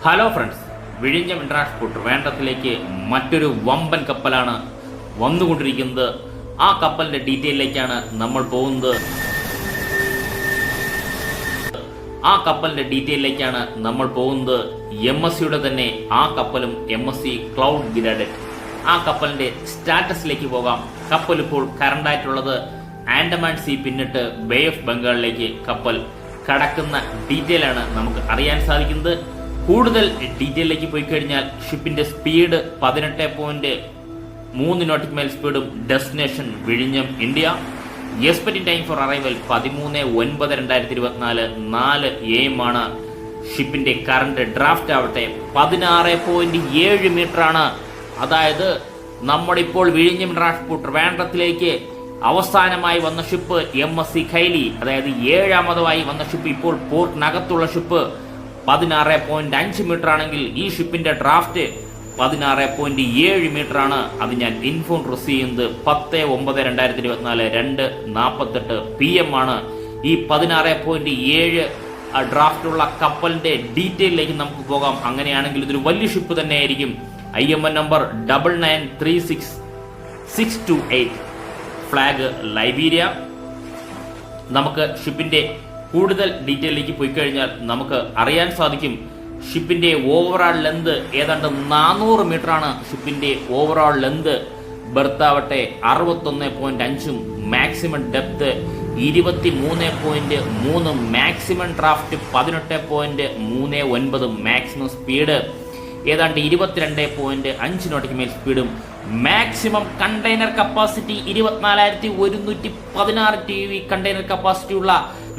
Hello friends, വിഴിഞ്ഞം international ട്രിവാൻഡ്രത്തിലേക്ക് മറ്റൊരു വമ്പൻ കപ്പലാണ് വന്നുകൊണ്ടിരിക്കുന്നത്. ആ കപ്പലിന്റെ ഡീറ്റെയിലേക്കാണ് നമ്മൾ പോകുന്നത്. MSCയുടെ തന്നെ ആ കപ്പലും MSC ക്ലൗഡ് ഗിരഡൻ. ആ കപ്പലിന്റെ സ്റ്റാറ്റസിലേക്ക് പോകാം. കപ്പൽ ഇപ്പോൾ കറണ്ട് ആയിട്ടുള്ളത് ആൻഡമാൻ സീ പിന്നിട്ട് ബേ ഓഫ് ബംഗാളിലേക്ക് കപ്പൽ കടക്കുന്ന ഡീറ്റെയിൽ ആണ് നമുക്ക് അറിയാൻ സാധിക്കുന്നത്. കൂടുതൽ ഡീറ്റെയിലേക്ക് പോയി കഴിഞ്ഞാൽ ഷിപ്പിന്റെ സ്പീഡ് 18.3 നോട്ടിക് മൈൽ സ്പീഡും, ഡെസ്റ്റിനേഷൻ വിഴിഞ്ഞം India. Expecting time for arrival 13/9/2024 4 AM ആണ്. ഷിപ്പിന്റെ കറണ്ട് ഡ്രാഫ്റ്റ് ആവട്ടെ 16.7 മീറ്റർ ആണ്. അതായത് നമ്മളിപ്പോൾ വിഴിഞ്ഞം ഇന്റർനാഷണൽ ട്രിവാൻഡ്രത്തിലേക്ക് അവസാനമായി വന്ന ഷിപ്പ് MSC കൈലി, അതായത് 7ാമതായി വന്ന ഷിപ്പ്, ഇപ്പോൾ പോർട്ടിനകത്തുള്ള ഷിപ്പ് 16.5 മീറ്റർ ആണെങ്കിൽ ഈ ഷിപ്പിന്റെ ഡ്രാഫ്റ്റ് 16.7 മീറ്റർ ആണ്. അത് ഞാൻ ഇൻഫോൺ റിസീവ് ചെയ്യുന്നത് 10/9/2024 2:48 PM ആണ്. ഈ 16.7 ഡ്രാഫ്റ്റുള്ള കപ്പലിന്റെ ഡീറ്റെയിലേക്ക് നമുക്ക് പോകാം. അങ്ങനെയാണെങ്കിൽ ഇതൊരു വലിയ ഷിപ്പ് തന്നെയായിരിക്കും. IMN number 9936628, flag Liberia. നമുക്ക് ഷിപ്പിന്റെ കൂടുതൽ ഡീറ്റെയിലേക്ക് പോയി കഴിഞ്ഞാൽ നമുക്ക് അറിയാൻ സാധിക്കും. ഷിപ്പിന്റെ ഓവറോൾ ലെന്ത് ഏതാണ്ട് 400 മീറ്റർ ആണ്. ഷിപ്പിന്റെ ഓവറോൾ ലെന്ത്. ബർത്താവട്ടെ 61.5, maximum depth 23.3, maximum draft 18.39, maximum speed ഏതാണ്ട് 22.5 നോട്ടിക് മൈൽ സ്പീഡും, maximum container capacity 24,116 TEU container capacity ഉള്ള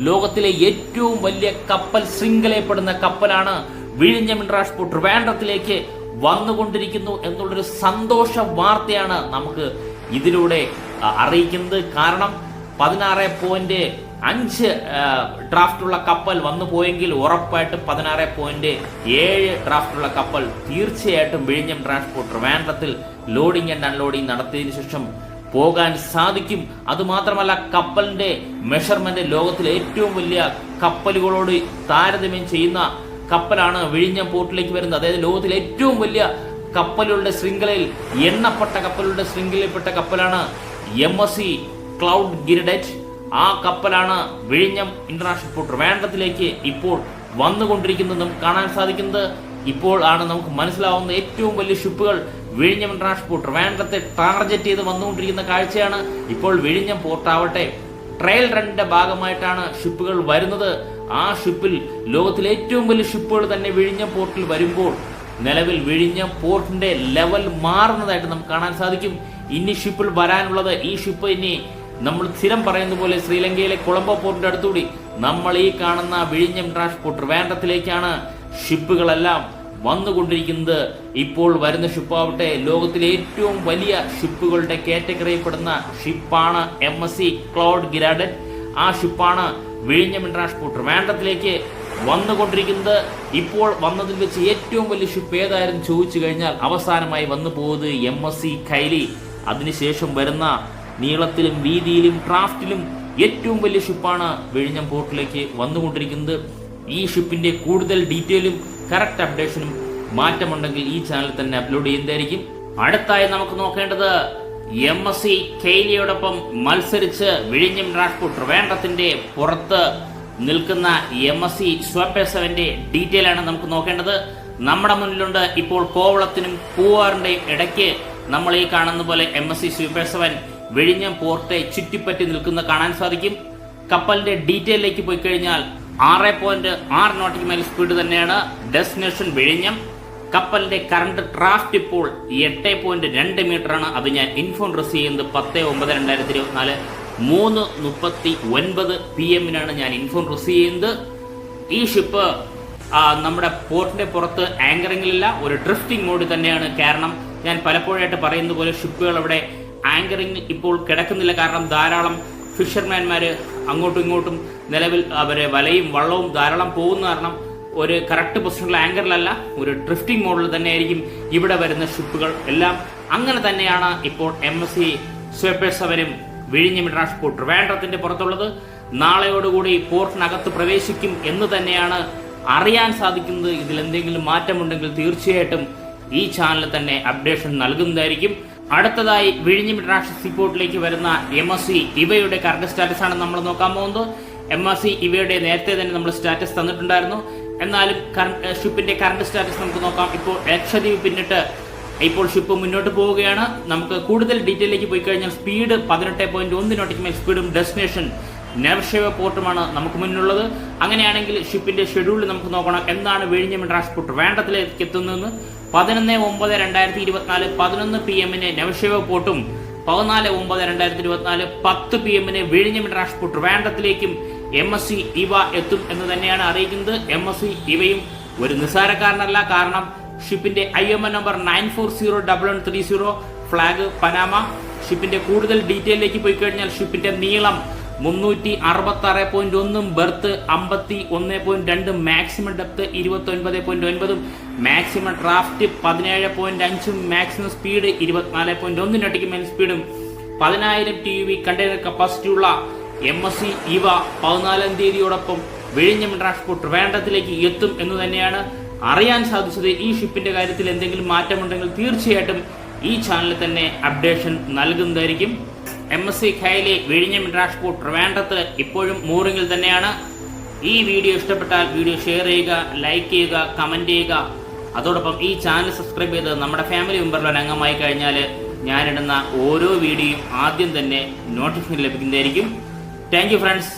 ലോകത്തിലെ ഏറ്റവും വലിയ കപ്പൽ ശൃംഖലയപ്പെടുന്ന കപ്പലാണ് വിഴിഞ്ഞം ഇന്റർനാഷണൽ ട്രിവാൻഡ്രത്തിലേക്ക് വന്നുകൊണ്ടിരിക്കുന്നു എന്നുള്ളൊരു സന്തോഷ വാർത്തയാണ് നമുക്ക് ഇതിലൂടെ അറിയിക്കുന്നത്. കാരണം 16.5 ഡ്രാഫ്റ്റുള്ള കപ്പൽ വന്നു പോയെങ്കിൽ ഉറപ്പായിട്ടും 16.7 ഡ്രാഫ്റ്റുള്ള കപ്പൽ തീർച്ചയായിട്ടും വിഴിഞ്ഞം ട്രാൻസ്പോർട്ട് ട്രിവാൻഡ്രത്തിൽ ലോഡിംഗ് ആൻഡ് അൺലോഡിംഗ് നടത്തിയതിനു ശേഷം പോകാൻ സാധിക്കും. അതുമാത്രമല്ല, കപ്പലിന്റെ മെഷർമെന്റ് ലോകത്തിലെ ഏറ്റവും വലിയ കപ്പലുകളോട് താരതമ്യം ചെയ്യുന്ന കപ്പലാണ് വിഴിഞ്ഞം പോർട്ടിലേക്ക് വരുന്നത്. അതായത് ലോകത്തിലെ ഏറ്റവും വലിയ കപ്പലുകളുടെ ശൃംഖലയിൽ, എണ്ണപ്പെട്ട കപ്പലുകളുടെ ശൃംഖലയിൽപ്പെട്ട കപ്പലാണ് MSC ക്ലൗഡ് ഗിരഡറ്റ്. ആ കപ്പലാണ് വിഴിഞ്ഞം ഇന്റർനാഷണൽ ട്രിവാൻഡ്രത്തിലേക്ക് ഇപ്പോൾ വന്നുകൊണ്ടിരിക്കുന്നത്. നമുക്ക് കാണാൻ സാധിക്കുന്നത് ഇപ്പോൾ ആണ് നമുക്ക് മനസ്സിലാവുന്ന ഏറ്റവും വലിയ ഷിപ്പുകൾ വിഴിഞ്ഞം ഇന്റർനാഷണൽ ട്രിവാൻഡ്രത്തെ ടാർഗറ്റ് ചെയ്ത് വന്നുകൊണ്ടിരിക്കുന്ന കാഴ്ചയാണ്. ഇപ്പോൾ വിഴിഞ്ഞം പോർട്ടാവട്ടെ ട്രയൽ റണ്ണിന്റെ ഭാഗമായിട്ടാണ് ഷിപ്പുകൾ വരുന്നത്. ആ ഷിപ്പിൽ ലോകത്തിലെ ഏറ്റവും വലിയ ഷിപ്പുകൾ തന്നെ വിഴിഞ്ഞം പോർട്ടിൽ വരുമ്പോൾ നിലവിൽ വിഴിഞ്ഞം പോർട്ടിന്റെ ലെവൽ മാറുന്നതായിട്ട് നമുക്ക് കാണാൻ സാധിക്കും. ഇനി ഷിപ്പിൽ വരാനുള്ളത്, ഈ ഷിപ്പ് ഇനി നമ്മൾ സ്ഥിരം പറയുന്ന പോലെ ശ്രീലങ്കയിലെ കൊളംബോ പോർട്ടിന്റെ അടുത്തുകൂടി നമ്മൾ ഈ കാണുന്ന വിഴിഞ്ഞം ഇന്റർനാഷണൽ ട്രിവാൻഡ്രത്തിലേക്കാണ് ഷിപ്പുകളെല്ലാം വന്നുകൊണ്ടിരിക്കുന്നത്. ഇപ്പോൾ വരുന്ന ഷിപ്പാവട്ടെ ലോകത്തിലെ ഏറ്റവും വലിയ ഷിപ്പുകളുടെ കാറ്റഗറിയിൽപ്പെടുന്ന ഷിപ്പാണ് MSC ക്ലൗഡ് ഗിരാഡൻ. ആ ഷിപ്പാണ് വിഴിഞ്ഞം ഇന്റർനാഷണൽ ട്രിവാൻഡ്രത്തിലേക്ക് വന്നുകൊണ്ടിരിക്കുന്നത്. ഇപ്പോൾ വന്നതിൽ വെച്ച് ഏറ്റവും വലിയ ഷിപ്പ് ഏതായാലും ചോദിച്ചു കഴിഞ്ഞാൽ അവസാനമായി വന്നു പോകുന്നത് MSC കൈലി. അതിനുശേഷം വരുന്ന നീളത്തിലും വീതിയിലും ഡ്രാഫ്റ്റിലും ഏറ്റവും വലിയ ഷിപ്പാണ് വിഴിഞ്ഞം പോർട്ടിലേക്ക് വന്നുകൊണ്ടിരിക്കുന്നത്. ഈ ഷിപ്പിന്റെ കൂടുതൽ ഡീറ്റെയിലും കറക്റ്റ് അപ്ഡേഷനും മാറ്റമുണ്ടെങ്കിൽ ഈ ചാനൽ തന്നെ അപ്ലോഡ് ചെയ്യുന്നതായിരിക്കും. അടുത്തായി നമുക്ക് നോക്കേണ്ടത് MSC കൈലിയോടൊപ്പം മത്സരിച്ച് വിഴിഞ്ഞം ഇന്റർനാഷണൽ ട്രിവാൻഡ്രത്തിന്റെ പുറത്ത് നിൽക്കുന്ന MSC സ്വപ്ന 7ന്റെ ഡീറ്റെയിൽ ആണ് നമുക്ക് നോക്കേണ്ടത്. നമ്മുടെ മുന്നിലുണ്ട് ഇപ്പോൾ കോവളത്തിനും പൂവാറിന്റെയും ഇടയ്ക്ക് നമ്മൾ ഈ കാണുന്ന പോലെ MSC സ്വപ്ന 7 വിഴിഞ്ഞം പോർട്ടെ ചുറ്റിപ്പറ്റി നിൽക്കുന്ന കാണാൻ സാധിക്കും. കപ്പലിന്റെ ഡീറ്റെയിലേക്ക് പോയി കഴിഞ്ഞാൽ 6.6 നോട്ടിക് മൈൽ സ്പീഡ് തന്നെയാണ്. ഡെസ്റ്റിനേഷൻ വിഴിഞ്ഞം. കപ്പലിന്റെ കറണ്ട് ഡ്രാഫ്റ്റ് ഇപ്പോൾ 8.2 മീറ്റർ ആണ്. അത് ഞാൻ ഇൻഫോൺ റിസീവ് ചെയ്യുന്നത് 10/9/2024 3:39 PM ഞാൻ ഇൻഫോൺ റിസീവ് ചെയ്യുന്നത്. ഈ ഷിപ്പ് നമ്മുടെ പോർട്ടിന്റെ പുറത്ത് ആങ്കറിംഗിലില്ല, ഒരു ഡ്രിഫ്റ്റിംഗ് മോഡ് തന്നെയാണ്. കാരണം ഞാൻ പലപ്പോഴായിട്ട് പറയുന്ന പോലെ ഷിപ്പുകൾ അവിടെ ആങ്കറിംഗ് ഇപ്പോൾ കിടക്കുന്നില്ല. കാരണം ധാരാളം ഫിഷർമാൻമാര് അങ്ങോട്ടും ഇങ്ങോട്ടും നിലവിൽ അവരെ വലയും വള്ളവും ധാരാളം പോകുന്ന കാരണം ഒരു കറക്റ്റ് പൊസിഷനിൽ ആങ്കറിലല്ല, ഒരു ഡ്രിഫ്റ്റിംഗ് മോഡിൽ തന്നെയായിരിക്കും ഇവിടെ വരുന്ന ഷിപ്പുകൾ എല്ലാം. അങ്ങനെ തന്നെയാണ് ഇപ്പോൾ MSC സ്വപ്ന 7 വിഴിഞ്ഞം ഇന്റർനാഷണൽ ട്രിവാൻഡ്രത്തിന്റെ പുറത്തുള്ളത്. നാളെയോടുകൂടി പോർട്ടിനകത്ത് പ്രവേശിക്കും എന്ന് തന്നെയാണ് അറിയാൻ സാധിക്കുന്നത്. ഇതിൽ എന്തെങ്കിലും മാറ്റമുണ്ടെങ്കിൽ തീർച്ചയായിട്ടും ഈ ചാനൽ തന്നെ അപ്ഡേഷൻ നൽകുന്നതായിരിക്കും. അടുത്തതായി വിഴിഞ്ഞം ഇന്റർനാഷണൽ സീപോർട്ടിലേക്ക് വരുന്ന MSC ഇവയുടെ കറണ്ട് സ്റ്റാറ്റസ് ആണ് നമ്മൾ നോക്കാൻ പോകുന്നത്. MSC ഇവയുടെ നേരത്തെ തന്നെ നമ്മൾ സ്റ്റാറ്റസ് തന്നിട്ടുണ്ടായിരുന്നു. എന്നാലും ഷിപ്പിന്റെ കറണ്ട് സ്റ്റാറ്റസ് നമുക്ക് നോക്കാം. ഇപ്പോൾ ലക്ഷദ്വീപ് പിന്നിട്ട് ഇപ്പോൾ ഷിപ്പ് മുന്നോട്ട് പോവുകയാണ്. നമുക്ക് കൂടുതൽ ഡീറ്റെയിലേക്ക് പോയി കഴിഞ്ഞാൽ സ്പീഡ് 18.1 നോട്ടിക്കൽ സ്പീഡും ഡെസ്റ്റിനേഷൻ നെവർഷേവ പോർട്ടുമാണ് നമുക്ക് മുന്നിലുള്ളത്. അങ്ങനെയാണെങ്കിൽ ഷിപ്പിന്റെ ഷെഡ്യൂൾ നമുക്ക് നോക്കണം. എന്താണ് വിഴിഞ്ഞം ഇന്റർനാഷണൽ പോർട്ട് വേണ്ടത്തിലേക്ക് എത്തുന്നതെന്ന് 11/9/2024 11 PM നെവർഷേവ പോർട്ടും 14/9/2024 10 PM വിഴിഞ്ഞം ഇന്റർനാഷണൽ പോർട്ട് വേണ്ടത്തിലേക്കും MSC ഇവ എത്തും എന്ന് തന്നെയാണ് അറിയിക്കുന്നത്. MSC ഇവയും ഒരു നിസ്സാരക്കാരനല്ല. കാരണം ഷിപ്പിന്റെ IMO നമ്പർ 9401130, ഫ്ലാഗ് പനാമ. ഷിപ്പിന്റെ കൂടുതൽ ഡീറ്റെയിലേക്ക് പോയി കഴിഞ്ഞാൽ ഷിപ്പിന്റെ നീളം 366.1, berth 51.2, maximum depth 29.9, maximum draft 17.5, maximum speed 24.1 nautical സ്പീഡും 10,000 TEU കണ്ടെയ്നർ കപ്പാസിറ്റി ഉള്ള MSC ഇവ 14-ാം തീയതിയോടൊപ്പം വിഴിഞ്ഞം ഇന്റർനാഷണൽ പോർട്ട് വേണ്ടത്തിലേക്ക് എത്തും എന്ന് തന്നെയാണ് അറിയാൻ സാധിച്ചത്. ഈ ഷിപ്പിന്റെ കാര്യത്തിൽ എന്തെങ്കിലും മാറ്റമുണ്ടെങ്കിൽ തീർച്ചയായിട്ടും ഈ ചാനലിൽ തന്നെ അപ്ഡേഷൻ നൽകുന്നതായിരിക്കും. MSC ഖൈലി വിഴിഞ്ഞം ഇന്റർനാഷണൽ പോർട്ട് ട്രിവാൻഡ്രത്ത് ഇപ്പോഴും മൂറിങ്ങിൽ തന്നെയാണ്. ഈ വീഡിയോ ഇഷ്ടപ്പെട്ടാൽ വീഡിയോ ഷെയർ ചെയ്യുക, ലൈക്ക് ചെയ്യുക, കമന്റ് ചെയ്യുക. അതോടൊപ്പം ഈ ചാനൽ സബ്സ്ക്രൈബ് ചെയ്ത് നമ്മുടെ ഫാമിലി മെമ്പറിൽ അംഗമായി കഴിഞ്ഞാൽ ഞാനിടുന്ന ഓരോ വീഡിയോയും ആദ്യം തന്നെ നോട്ടിഫിക്കേഷൻ ലഭിക്കുന്നതായിരിക്കും. Thank you friends.